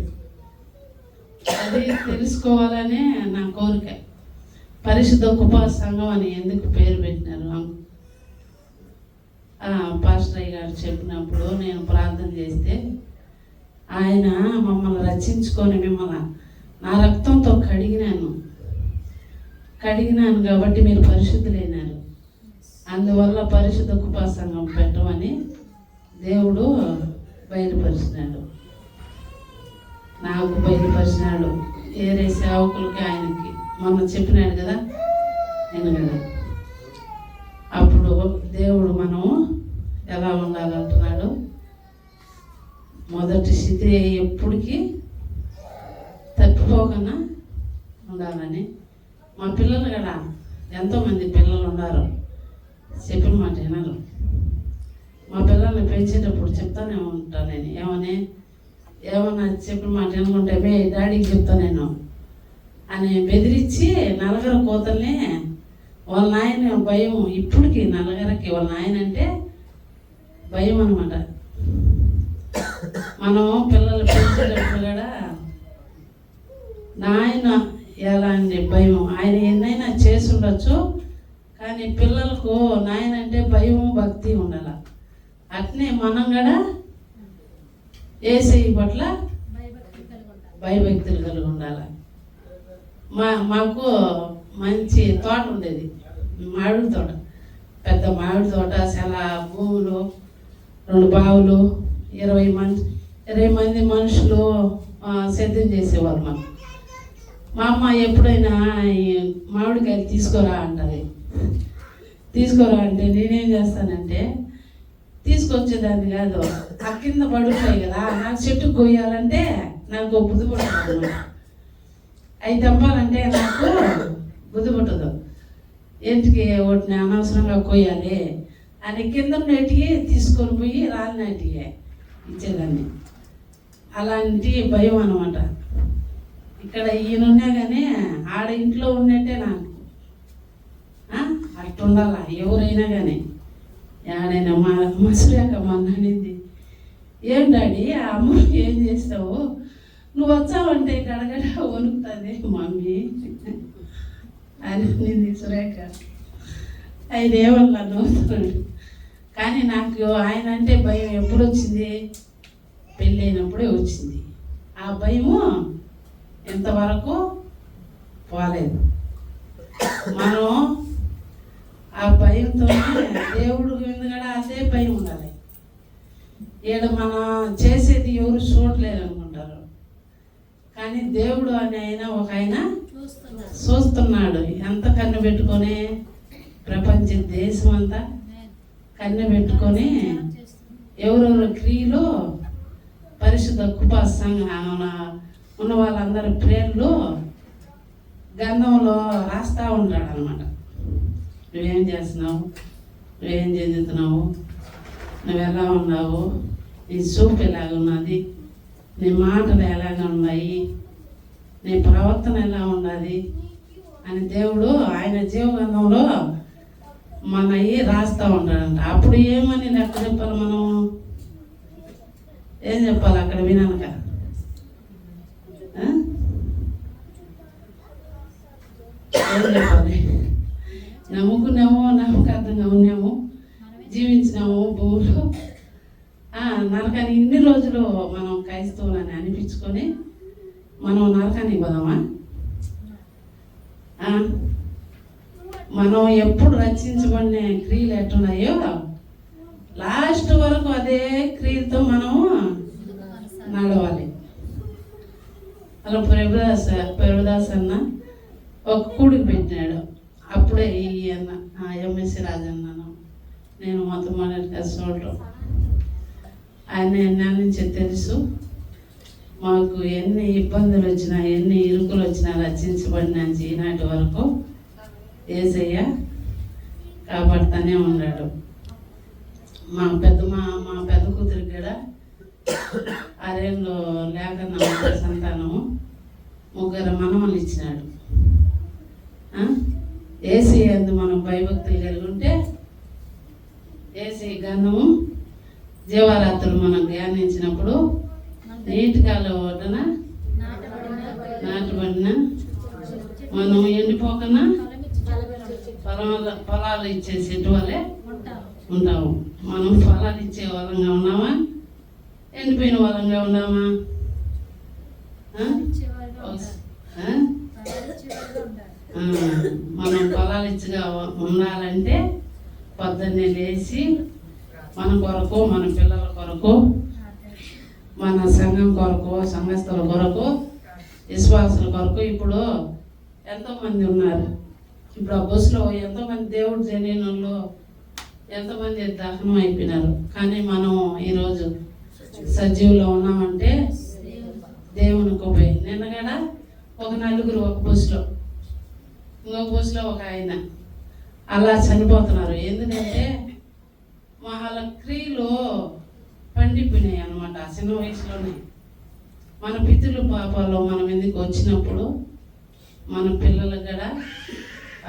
అది తెలుసుకోవాలనే నా కోరిక. పరిశుద్ధ కృపా సంఘం అని ఎందుకు పేరు పెట్టినారు? పాస్టర్ గారు చెప్పినప్పుడు నేను ప్రార్థన చేస్తే ఆయన మమ్మల్ని రక్షించుకొని మిమ్మల్ని నా రక్తంతో కడిగినాను కాబట్టి మీరు పరిశుద్ధులైనారు, అందువల్ల పరిశుద్ధ కృపా సంఘం పెట్టమని దేవుడు బయలుపరిచినాడు, నాకు బయలుపరిచినాడు. ఏరే సేవకులకి ఆయనకి మొన్న చెప్పినాడు కదా నేను కదా. అప్పుడు దేవుడు మనము ఎలా ఉండాలంటున్నాడు? మొదటి స్థితి ఎప్పటికీ తప్పిపోకుండా ఉండాలని. మా పిల్లలు కూడా ఎంతోమంది పిల్లలు ఉన్నారు, చెప్పిన మాట వినరు. మా పిల్లల్ని పెంచేటప్పుడు చెప్తానే ఉంటాను నేను, ఏమన్నా చెప్పిన మాట వినుకుంటే మే డాడీకి చెప్తా నేను అని బెదిరించి నలుగురు కోతల్ని వాళ్ళ నాయన భయం. ఇప్పటికి నలుగురికి వాళ్ళ నాయన అంటే భయం అనమాట. మనం పిల్లలు పెంచేటప్పుడు కూడా నాయన ఎలాంటి భయం, ఆయన ఎన్నైనా చేసి ఉండొచ్చు, కానీ పిల్లలకు నాయన అంటే భయం భక్తి ఉండాల. అట్నే మనం కూడా యేసయ్య పట్ల భయభక్తులు కలిగి ఉండాలి. మాకు మంచి తోట ఉండేది, మామిడి తోట, పెద్ద మామిడి తోట, చాలా భూములు, 2 బావులు, 20 మంది మనుషులు సేద్యం చేసేవాళ్ళు మాకు. మా అమ్మ ఎప్పుడైనా ఈ మామిడికాయలు తీసుకోరా అంటది. తీసుకోరా అంటే నేనేం చేస్తానంటే తీసుకొచ్చేదాన్ని కాదు, ఆ కింద పడుతాయి కదా, నాకు చెట్టుకు కొయ్యాలంటే నాకు బుద్ధి పుట్టదు. అవి తెంపాలంటే నాకు బుద్ధి పుట్టదు. ఎందుకు వాటిని అనవసరంగా కొయ్యాలి అని కింద నేటికి తీసుకొని పోయి రాలినాటికి ఇచ్చేదాన్ని. అలాంటి భయం అనమాట. ఇక్కడ ఈయనున్నా కానీ ఆడ ఇంట్లో ఉన్నట్టే నాకు అట్టుండాల. ఎవరైనా కానీ ఆడైనా మసులేక మొన్ననింది, ఏం డాడీ ఆ అమ్మ ఏం చేస్తావు, నువ్వు వచ్చావంటే గడగడ వణుకుతుంది మమ్మీ అని నింది సురేఖ. ఐదేవల్ల నవ్వుతున్నాడు. కానీ నాకు ఆయన అంటే భయం ఎప్పుడు వచ్చింది, పెళ్ళైనప్పుడే వచ్చింది. ఆ భయము ఇంతవరకు పోలేదు. మనం ఆ భయంతోనే దేవుడు మీద కూడా అదే భయం ఉండాలి. ఈడ మనం చేసేది ఎవరు చూడలేదు అనుకుంటారు, కానీ దేవుడు అని ఒక ఆయన చూస్తున్నాడు. ఎంత కన్ను పెట్టుకొని, ప్రపంచ దేశం అంతా కన్ను పెట్టుకొని ఎవరెవరు క్రియలు పరిశుద్ధ కృపా సంఘం ఉన్న వాళ్ళందరి పేర్లు గంధంలో రాస్తా ఉంటాడు అనమాట. నువ్వేం చేస్తున్నావు, నువ్వేం చెందుతున్నావు, నువ్వు ఎలా ఉన్నావు, నీ చూపు ఎలాగ ఉన్నది, నీ మాటలు ఎలాగ ఉన్నాయి, నీ ప్రవర్తన ఎలా ఉన్నది అని దేవుడు ఆయన జీవగంధంలో మనవి రాస్తూ ఉంటాడంట. అప్పుడు ఏమని లెక్క చెప్పాలి, మనం ఏం చెప్పాలి అక్కడ వినక? ఏం చెప్పాలి? నమ్ముకున్నాము, నమ్మకార్థంగా ఉన్నాము, జీవించినాము భూమిలో. నరకానికి ఇన్ని రోజులు మనం క్రైస్తవులని అనిపించుకొని మనం నరకానికి పోదామా? మనం ఎప్పుడు రచించబడిన క్రియలు ఎట్టున్నాయో లాస్ట్ వరకు అదే క్రియలతో మనము నడవాలి. అలా ప్రభుదాస్ అన్న ఒక కూడికి పెట్టినాడు. అప్పుడే ఈ అన్న ఎంఎస్సి రాజన్నాను నేను మొట్టమొదటిగా చూడటం. ఆయన నా నుంచి తెలుసు. మాకు ఎన్ని ఇబ్బందులు వచ్చినా, ఎన్ని ఇరుకులు వచ్చినా రచించబడిన ఈనాటి వరకు యేసయ్య కాపాడుతూనే ఉన్నాడు. మా పెద్ద కూతురికి కూడా 6 ఏళ్ళు లేక సంతానము 3 మనమలు ఇచ్చినాడు. ఏసీ అందు మనం భయభక్తులు కలిగి ఉంటే ఏసీ గంధము జీవారాత్రులు మనం ధ్యానించినప్పుడు నీటికాల ఒడ్డున నాటబడిన మనం ఎండిపోకన్నా పొలాలు ఇచ్చే చెట్టు వల్లే ఉంటాము. మనం ఫలాలు ఇచ్చే వాళ్ళంగా ఉన్నామా, ఎండిపోయిన వాళ్ళంగా ఉన్నామా? మనం ఫలాలు ఇచ్చిగా ఉండాలంటే పొద్దున్నే లేచి మన కొరకు, మన పిల్లల కొరకు, మన సంఘం కొరకు, సంఘస్థుల కొరకు, విశ్వాసుల కొరకు. ఇప్పుడు ఎంతోమంది ఉన్నారు. ఇప్పుడు ఆ బస్సులో ఎంతోమంది దేవుడు తెలియని ఎంతోమంది దహనం అయిపోయినారు. కానీ మనం ఈరోజు సజీవులో ఉన్నామంటే దేవుని కృపే. నిన్నగడ ఒక 4 ఒక బస్సులో, ఇంకొక బస్సులో ఒక ఆయన అలా చనిపోతున్నారు. ఎందుకంటే వాళ్ళ క్రియలు పండిపోయినాయి అన్నమాట. చిన్న వయసులోనే మన పితృల పాపాలు మనం ఎందుకు వచ్చినప్పుడు మన పిల్లలకు కూడా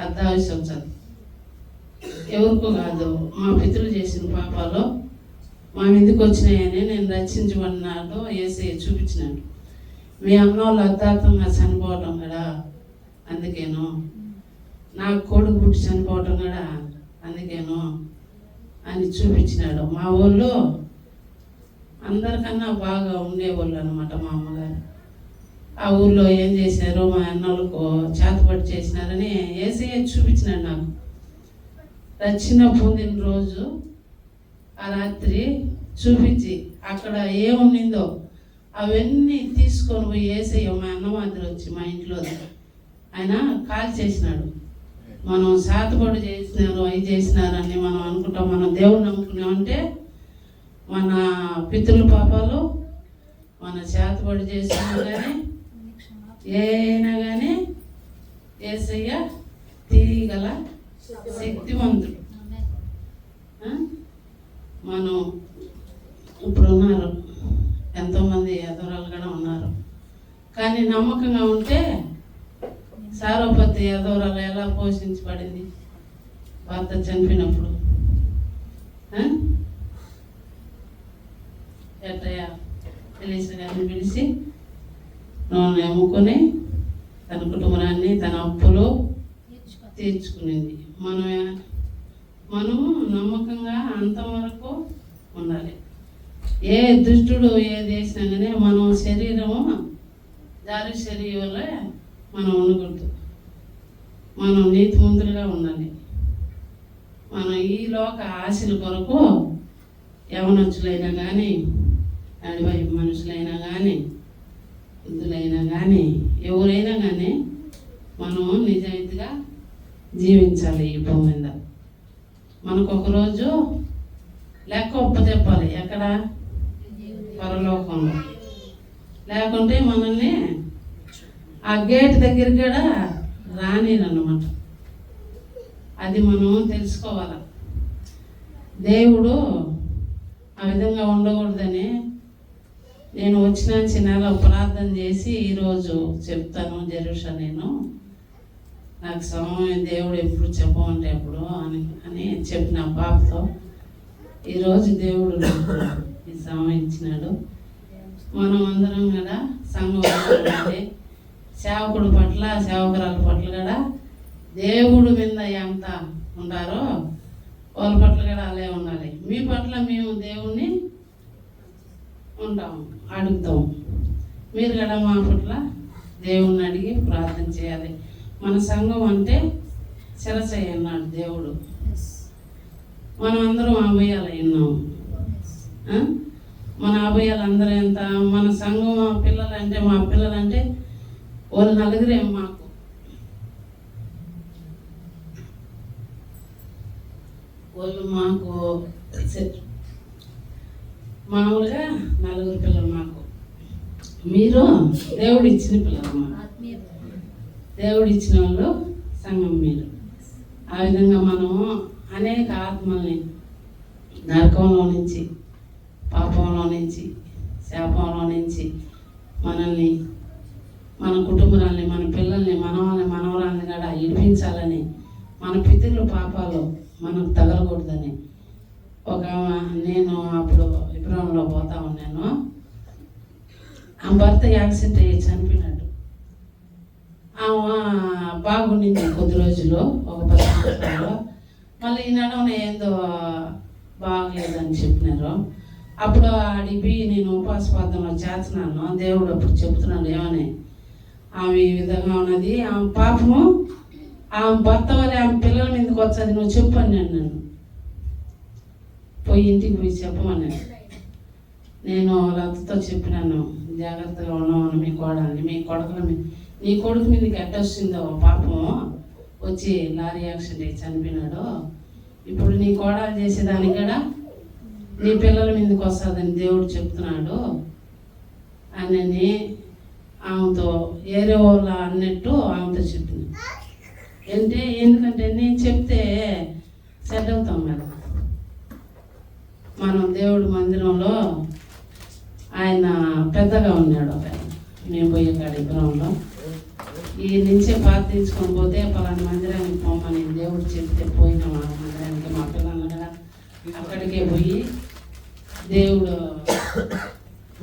అర్థావశ్యం వచ్చదు. ఎవరికో కాదు, మా పితృలు చేసిన పాపాలు మా ఎందుకు వచ్చినాయని నేను రక్షించబడినాడు యేసయ్య చూపించినాడు. మీ అన్నోళ్ళు అర్థార్థంగా చనిపోవటం కూడా అందుకేను, నా కొడుకు పుట్టి చనిపోవటం కూడా అందుకేను అని చూపించినాడు. మా ఊళ్ళో అందరికన్నా బాగా ఉండేవాళ్ళు అనమాట మా అమ్మగారు. ఆ ఊర్లో ఏం చేశారు, మా అన్నోళ్ళకు చేతపడి చేసినారని యేసయ్య చూపించినాడు నాకు. రక్షణ పొందిన రోజు ఆ రాత్రి చూపించి అక్కడ ఏముండిందో అవన్నీ తీసుకొని పోయి యేసయ్య మా అన్న మాదిరి వచ్చి మా ఇంట్లో ఆయన కాల్ చేసినాడు. మనం శాతపడి చేసినారు, అవి చేసినారని మనం అనుకుంటాం. మనం దేవుని నమ్ముకున్నామంటే మన పితృల పాపాలు మన శాతపడి చేసినా కానీ ఏనా కానీ యేసయ్య తీయగల శక్తివంతుడు. మనం ఇప్పుడు ఉన్నారు ఎంతోమంది ఎదవరాలు కూడా ఉన్నారు, కానీ నమ్మకంగా ఉంటే సారోపతి ఎదవరాలు ఎలా పోషించబడింది భర్త చనిపోయినప్పుడు. ఎట్టయ్యా తెలిసి గారిని పిలిచి నన్ను అమ్ముకొని తన కుటుంబాన్ని తన అప్పులు తీర్చుకునింది. మనము నమ్మకంగా అంతవరకు ఉండాలి. ఏ దుష్టుడు ఏది చేసినా కానీ మనం శరీరము జారి శరీరంలో మనం ఉండకూడదు. మనం నీతిమంతులుగా ఉండాలి. మనం ఈ లోక ఆశల కొరకు యవనస్తులైనా కానీ అడివై మనుషులైనా కానీ వృద్ధులైనా కానీ ఎవరైనా కానీ మనం నిజాయితీగా జీవించాలి. ఈ భూమి మీద మనకు ఒకరోజు లెక్క ఒప్పచెప్పాలి. ఎక్కడ? పరలోకంలో. లేకుంటే మనల్ని ఆ గేట్ దగ్గర కూడా రానిరన్నమాట. అది మనం తెలుసుకోవాలి. దేవుడు ఆ విధంగా ఉండకూడదని నేను వచ్చిన నెల ప్రార్థన చేసి ఈరోజు చెప్తాను జరుషా. నేను నాకు సమయం దేవుడు ఎప్పుడు చెప్పమంటే ఎప్పుడు అని చెప్పిన పాపతో ఈరోజు దేవుడు ఈ సమయం ఇచ్చినాడు. మనం అందరం కూడా సంఘం సేవకుడు పట్ల సేవకురాల పట్ల కూడా దేవుడు మీద ఎంత ఉంటారో వాళ్ళ పట్ల కూడా అలాగే ఉండాలి. మీ పట్ల మేము దేవుణ్ణి ఉంటాము, అడుగుతాం. మీరు కూడా మా పట్ల దేవుణ్ణి అడిగి ప్రార్థన చేయాలి. మన సంఘం అంటే శిరసయ్య అన్నాడు దేవుడు. మనం అందరం అభయాలు విన్నాము. మన అభయాలు అందరూ ఎంత? మన సంఘం పిల్లలంటే మా పిల్లలంటే వాళ్ళు నలుగురే మాకు. వాళ్ళు మాకు మామూలుగా నలుగురు పిల్లలు మాకు. మీరు దేవుడు ఇచ్చిన పిల్లలు మాకు. దేవుడు ఇచ్చిన వాళ్ళు సంఘం మీరు. ఆ విధంగా మనము అనేక ఆత్మల్ని నరకంలో నుంచి, పాపంలో నుంచి, శాపంలో నుంచి మనల్ని, మన కుటుంబాలని, మన పిల్లల్ని, మనవరాలని కూడా ఇడిపించాలని, మన పితరుల పాపాలు మనకు తగలకూడదని నేను అప్పుడు విప్రవంలో పోతా ఉన్నాను. ఆ భర్త యాక్సిడెంట్ అయ్యి చనిపోయినట్టు. ఆమె బాగుండింది కొద్ది రోజులు, ఒక 10 సంవత్సరాలు. మళ్ళీ ఈ నడవన ఏందో బాగలేదని చెప్పినారు. అప్పుడు అడిగి నేను ఉపవాస ప్రార్థనలో చేస్తున్నాను. దేవుడు అప్పుడు చెప్తున్నాడు ఏమని, ఆమె ఈ విధంగా ఉన్నది, ఆమె పాపము ఆమె భర్త వల్ల ఆమె పిల్లల మీదకి వచ్చేది, నువ్వు చెప్పు అని నన్ను పోయి ఇంటికి పోయి చెప్పమన్నాను. నేను వాళ్ళతో చెప్పినాను, జాగ్రత్తగా ఉన్నామని మీ కోడల్ని, మీ కొడుకుల మీద, నీ కొడుకు మీదకి ఎట్టొస్తుందో పాపం వచ్చి లారీ యాక్సిడెంట్ అయ్యి చనిపోయినాడు. ఇప్పుడు నీ కోడలు చేసేదానికి కూడా నీ పిల్లల మీదకి వస్తుందని దేవుడు చెప్తున్నాడు అని ఆమెతో ఏరే వాళ్ళ అన్నట్టు ఆమెతో చెప్పింది. ఎందుకంటే నేను చెప్తే సెట్ అవుతాం కదా. మనం దేవుడి మందిరంలో ఆయన పెద్దగా ఉన్నాడు. ఒక మేము పోయే కాడ విగ్రహంలో ఈ నుంచే ప్రార్థించుకొని పోతే పలానా మందిరానికి పోమని దేవుడు చెప్తే పోయినాం. ఆ మందిరానికి మా పిల్లలు కూడా అక్కడికే పోయి దేవుడు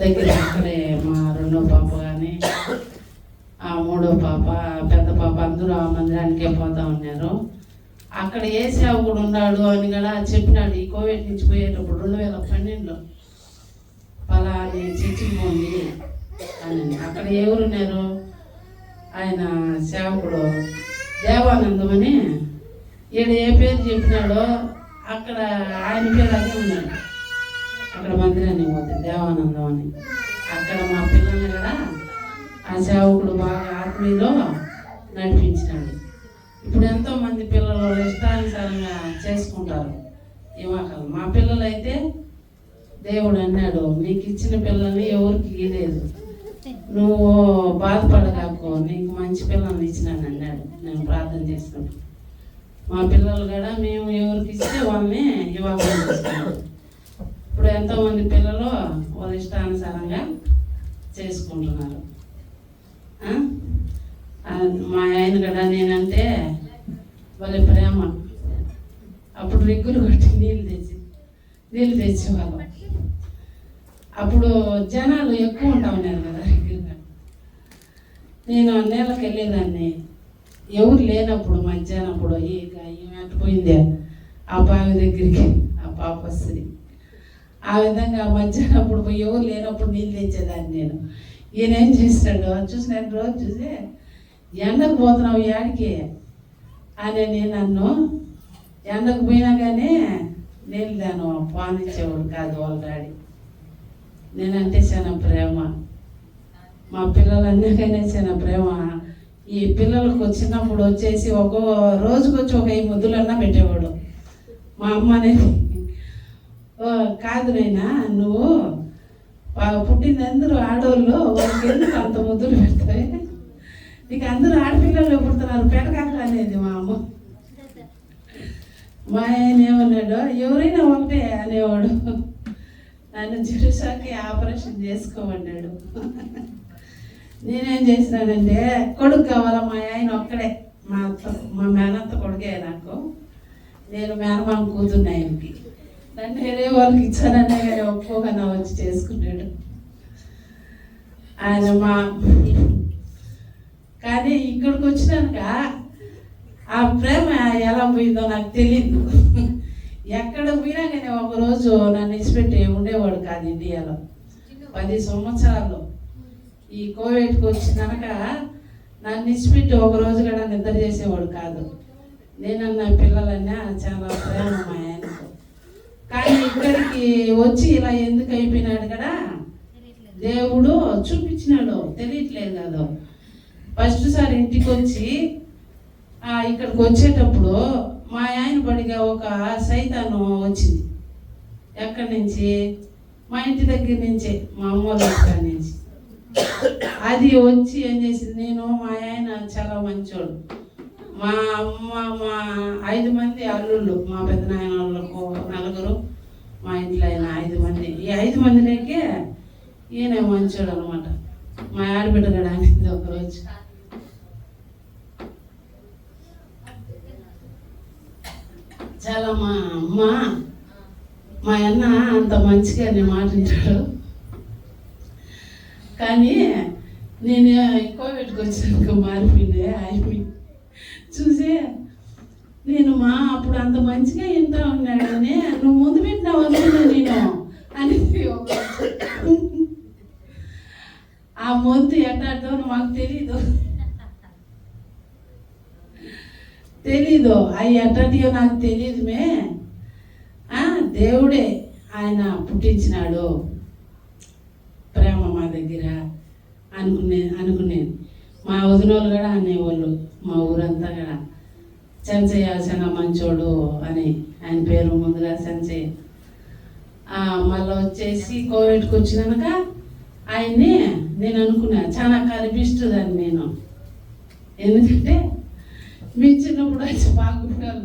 దగ్గర అక్కడే మా 2వ పాప కానీ ఆ 3వ పాప, పెద్ద పాప అందరూ ఆ మందిరానికే పోతా ఉన్నారు. అక్కడ ఏ సేవకుడు ఉన్నాడు అని కూడా చెప్పినాడు. ఈ కోవిడ్ నుంచి పోయేటప్పుడు 2012లో పలాని చర్చికి పోండి, అని. అక్కడ ఎవరున్నారు? ఆయన సేవకుడు దేవానందం అని ఈడ ఏ పేరు చెప్పినాడో అక్కడ ఆయన పేరు అదే ఉన్నాడు. అక్కడ మందిరానికి పోతే దేవానందం అని అక్కడ మా పిల్లల్ని కూడా ఆ సేవకుడు బాగా ఆత్మీయలో నడిపించినాడు. ఇప్పుడు ఎంతోమంది పిల్లలు ఇష్టానుసారంగా చేసుకుంటారు ఇవాకలు. మా పిల్లలు అయితే దేవుడు అన్నాడు, నీకు ఇచ్చిన పిల్లల్ని ఎవరికి ఇవ్వలేదు, నువ్వు బాధపడగాకు, నీకు మంచి పిల్లల్ని ఇచ్చినాను అన్నాడు. నేను ప్రార్థన చేసినప్పుడు మా పిల్లలు కూడా మేము ఎవరికి ఇస్తే వాళ్ళని ఇవాకలు చేస్తున్నాం. ఇప్పుడు ఎంతోమంది పిల్లలు వాళ్ళ ఇష్టానుసారంగా చేసుకుంటున్నారు. మా ఆయన కూడా నేనంటే వాళ్ళ ప్రేమ. అప్పుడు రిగ్గులు కొట్టి నీళ్ళు తెచ్చేవాళ్ళం. అప్పుడు జనాలు ఎక్కువ ఉంటా ఉన్నారు కదా రిగ్గులుగా. నేను నీళ్ళకి వెళ్ళేదాన్ని ఎవరు లేనప్పుడు మధ్యాహ్నప్పుడు ఈమె పోయిందే ఆ బావి దగ్గరికి ఆ పాప వస్తుంది. ఆ విధంగా మధ్యాహ్నప్పుడు ఎవరు లేనప్పుడు నీళ్ళు తెచ్చేదాన్ని నేను. ఈయన ఏం చేస్తాడు చూసినాడు, రోజు చూసి ఎండకు పోతున్నావు ఏడికి అని నేను నన్ను ఎండకు పోయినా కానీ నీళ్ళు దాను పానిచ్చేవాడు కాదు వాళ్ళ డాడీ. నేనంటే చాలా ప్రేమ, మా పిల్లలన్నికైనా చాలా ప్రేమ. ఈ పిల్లలకు చిన్నప్పుడు వచ్చేసి ఒక్కో రోజుకి వచ్చి ఒక 5 ముద్దులన్నా పెట్టేవాడు. మా అమ్మ అనేది కాదు నైనా నువ్వు పుట్టింది అందరూ ఆడవాళ్ళు, వాళ్ళకి ఎందుకు అంత ముద్దులు పెడతాయి, నీకు అందరూ ఆడపిల్లలు పుడుతున్నారు పెట్టకాక అనేది మా అమ్మ. మా ఆయన ఏమన్నాడు, ఎవరైనా ఒకటే అనేవాడు. నన్ను జిరుసాకి ఆపరేషన్ చేసుకోమన్నాడు. నేనేం చేసినానంటే కొడుకు కావాలా, మా ఆయన ఒక్కడే, మా మేనత్త కొడుకే నాకు, నేను మేనమామ కూతుర్ని ఆయనకి. నన్ను వేరే వాళ్ళకి ఇచ్చాననే కానీ ఒప్పుకోగా వచ్చి చేసుకున్నాడు ఆయన. కానీ ఇక్కడికి వచ్చినాక ఆ ప్రేమ ఎలా పోయిందో నాకు తెలియదు. ఎక్కడ పోయినా కానీ ఒకరోజు నన్ను ఇచ్చిపెట్టి ఉండేవాడు కాదు ఇండియాలో. 10 సంవత్సరాలు ఈ కోవిడ్కి వచ్చినాక నన్ను ఇచ్చిపెట్టి ఒకరోజు కూడా నిద్ర చేసేవాడు కాదు. నేనన్నా పిల్లలన్నా చాలా ప్రేమ మా ఆయనకు. కానీ ఇక్కడికి వచ్చి ఇలా ఎందుకు అయిపోయినాడు కదా దేవుడు చూపించినాడు, తెలియట్లేదు కదా. ఫస్ట్ సారి ఇంటికి వచ్చి ఇక్కడికి వచ్చేటప్పుడు మా ఆయన బడిగా ఒక సైతాను వచ్చింది. ఎక్కడి నుంచి? మా ఇంటి దగ్గర నుంచే, మా అమ్మ వాళ్ళ దగ్గర నుంచి. అది వచ్చి ఏం చేసింది, నేను మా ఆయన చాలా మంచోడు. మా అమ్మ మా 5 మంది అల్లుళ్ళు, మా పెద్దనాయన వాళ్ళకు 4, మా ఇంట్లో ఆయన 5 మంది. ఈ 5 మందిలోకే ఈయన మంచోడు అనమాట. మా ఆడబిడ్డ కూడా అనేది ఒకరోజు చాలా మా అన్న అంత మంచిగా నేను మాట్లాడాడు. కానీ నేను కోవిడ్కి వచ్చినాక మారిపోయింది. ఆయన చూసే నేను అప్పుడు అంత మంచిగా వింటా ఉన్నాడని నువ్వు ముందు పెట్టినావు అనుకున్నా నేను అని. ఆ మొద్దు ఎట్టాడో మాకు తెలీదు అవి ఎట్టటియో నాకు తెలియదు. దేవుడే ఆయన పుట్టించినాడు ప్రేమ మా దగ్గర అనుకునేది. మా వదినోళ్ళు కూడా అనేవాళ్ళు, మా ఊరంతా కూడా చెంచయ్య చాలా మంచోడు అని. ఆయన పేరు ముందుగా చెంచయ్య. మళ్ళీ వచ్చేసి కోవిడ్కి వచ్చినాక ఆయన్ని నేను అనుకున్నా చాలా కనిపిస్తుందని నేను. ఎందుకంటే మీ చిన్నప్పుడు వచ్చి బాగుంటాను.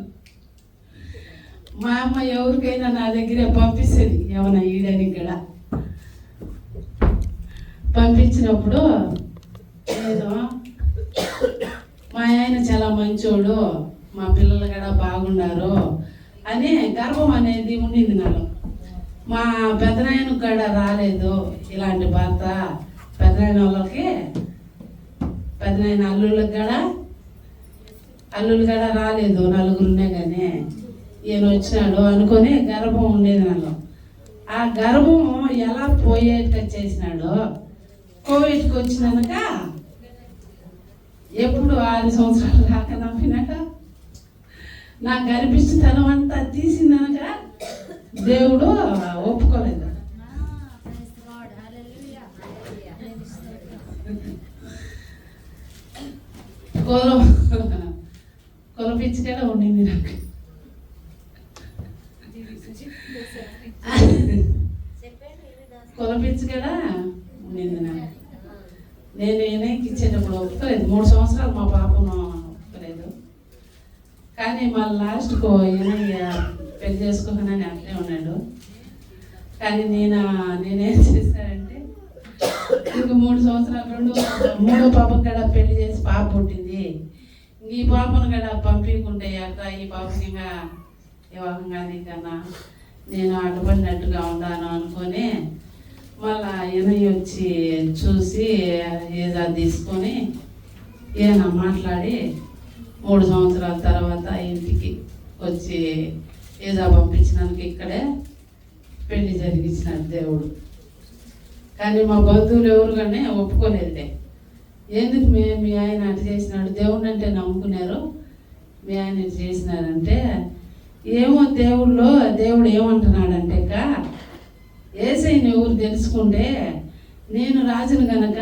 మా అమ్మ ఎవరికైనా నా దగ్గరే పంపిస్తుంది, ఏమన్నా ఈడని కూడా పంపించినప్పుడు నేను మా ఆయన చాలా మంచోడు, మా పిల్లలు కూడా బాగున్నారు అని గర్వం అనేది ఉండింది నాలో. మా పెద్దనాయన కూడా రాలేదు ఇలాంటి భర్త. పెద్దనాయన వాళ్ళకి పెద్దనాయన అల్లుళ్ళు కూడా రాలేదు, 4 కానీ ఈయన వచ్చినాడు అనుకొని గర్భం ఉండేది నాలో. ఆ గర్భం ఎలా పోయేట చేసినాడో కోవిడ్కి వచ్చినాక ఎప్పుడు 6 సంవత్సరాలు రాక నమ్మినాక నాకు గర్భిష్ఠతనం అంతా తీసిందనక దేవుడు ఒప్పుకోలేదు. కొలపించుకెళ్ళ ఉండింది నాకు. కొలపించుకెళ్ళ ఉండింది నాకు. నేను ఈయనకి ఇచ్చేటప్పుడు ఒప్పుకోలేదు. 3 సంవత్సరాలు మా పాపను ఒప్పుకోలేదు. కానీ మళ్ళీ లాస్ట్కు ఈయన పెళ్లి చేసుకోకనని అట్లే ఉన్నాడు. కానీ నేనేం చేశానంటే ఇంక 3 సంవత్సరాలు మూడో పాపకు కూడా పెళ్లి చేసి పాప పుట్టింది. ఈ పాపను కూడా పంపించుకుంటే అట్లా ఈ పాపకి ఇంకా వివాహంగా కన్నా నేను అడ్డుపడినట్టుగా ఉన్నాను అనుకొని మళ్ళా ఈయన వచ్చి చూసి ఏదో తీసుకొని ఈయన మాట్లాడి 3 సంవత్సరాల తర్వాత ఇంటికి వచ్చి ఏదో పంపించినందుకు ఇక్కడే పెళ్లి జరిగించినాడు దేవుడు. కానీ మా బంధువులు ఎవరు కానీ ఒప్పుకోలేదులే. ఎందుకు మీ ఆయన అటు చేసినాడు, దేవుడు అంటే నమ్ముకున్నారు, మీ ఆయన ఇటు చేసినారంటే ఏమో దేవుడు ఏమంటున్నాడంటే ఏసైని ఎవరు తెలుసుకుంటే నేను రాజును గనక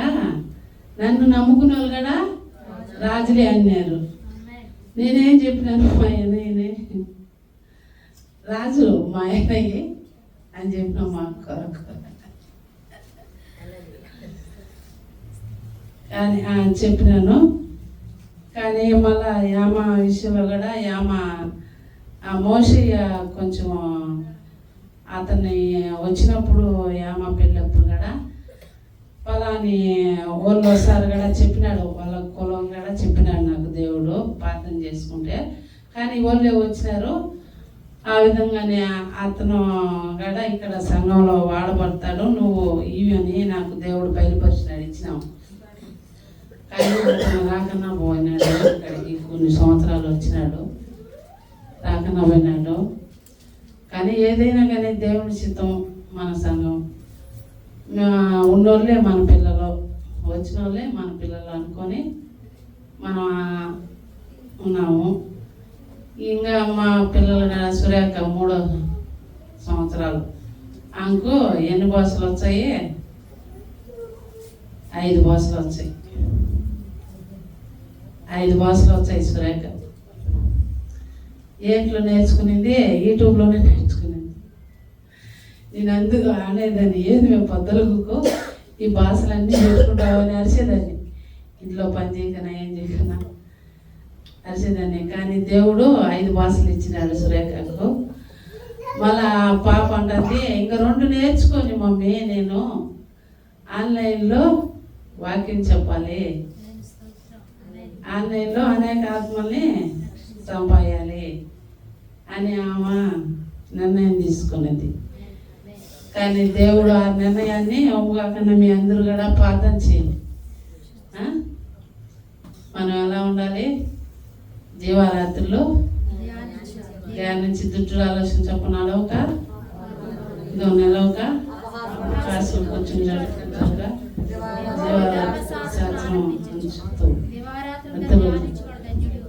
నన్ను నమ్ముకునే వాళ్ళు కూడా రాజులే అన్నారు. నేనేం చెప్పినాను, మా ఆయననే రాజు మా ఆయనయ్యి అని చెప్పిన మా కొరకు. కానీ చెప్పినాను. కానీ మళ్ళా యామ విషయంలో కూడా మోషయ్య కొంచెం అతన్ని వచ్చినప్పుడు యామ పెళ్ళప్పుడు కూడా పలాని వాళ్ళు వస్తారు కూడా చెప్పినాడు, వాళ్ళ కులం కూడా చెప్పినాడు నాకు దేవుడు ప్రార్థన చేసుకుంటే. కానీ వాళ్ళే వచ్చినారు. ఆ విధంగానే అతను కూడా ఇక్కడ సంఘంలో వాడబడతాడు, నువ్వు ఇవి అని నాకు దేవుడు బయలుపరిచినాడు, ఇచ్చినావు. కానీ అతను రాకన్నా పోయినాడు. ఇక్కడికి కొన్ని సంవత్సరాలు వచ్చినాడు, రాకన్నా పోయినాడు. కానీ ఏదైనా కానీ దేవుని చిత్తం. మన సంఘం ఉన్నోళ్ళే మన పిల్లలు, వచ్చిన వాళ్ళే మన పిల్లలు అనుకొని మనం ఉన్నాము. ఇంకా మా పిల్లలు సురేఖ 3వ సంవత్సరాలు. ఆమెకు ఎన్ని భాషలు వచ్చాయి? 5 భాషలు వచ్చాయి. 5 భాషలు వచ్చాయి సురేఖ. ఏంట్లో నేర్చుకునింది? యూట్యూబ్లోనే నేర్చుకునింది. నేను అందుకు ఆనేదాన్ని, ఏది మేము పొద్దులకు ఈ భాషలన్నీ నేర్చుకుంటామని అరిచేదాన్ని. ఇంట్లో పని చేయకనా ఏం చేయకనా అరిచేదాన్ని. కానీ దేవుడు 5 భాషలు ఇచ్చినాడు సురేఖకు. మళ్ళా పాప అంటుంది, ఇంకా 2 నేర్చుకొని మమ్మీ నేను ఆన్లైన్లో వాక్యం చెప్పాలి, ఆన్లైన్లో అనేక ఆత్మల్ని సంపాయాలి అని ఆమె నిర్ణయం తీసుకున్నది. కానీ దేవుడు ఆ నిర్ణయాన్ని ఒప్పుకోకుండా మీ అందరూ కూడా ప్రార్థన చేయండి. మనం ఎలా ఉండాలి? జీవారాత్రులు ధ్యానించి దుట్టుడు ఆలోచన చెప్పు నడవక, ఇదో నిలవక, కాసు కొంచెం జరుగుతుండగా జీవారాత్రి ఉంచుతూ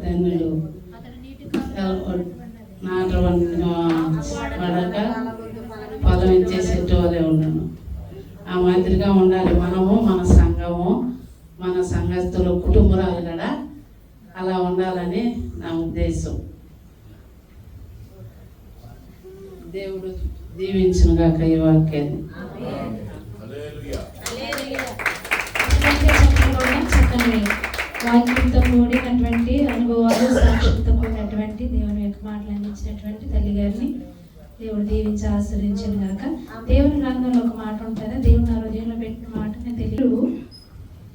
ధన్యుడు పడక పొలం ఇచ్చేసేట్టు వాళ్ళే ఉన్నాను. ఆ మాదిరిగా ఉండాలి మనము, మన సంఘము, మన సంఘస్థులు, కుటుంబరాలు కూడా అలా ఉండాలని నా ఉద్దేశం. దేవుడు దీవించునుగాక ఈ వాక్యాన్ని. చక్కని వాక్యంతో కూడినటువంటి అనుభవాలు, సాక్షులతో కూడినటువంటి దేవుని యొక్క మాటలు అందించినటువంటి తల్లి గారిని దేవుడు దీవించి ఆశీర్వదించును గాక. దేవుని గ్రంథంలో ఒక మాట ఉంటుంది, దేవుని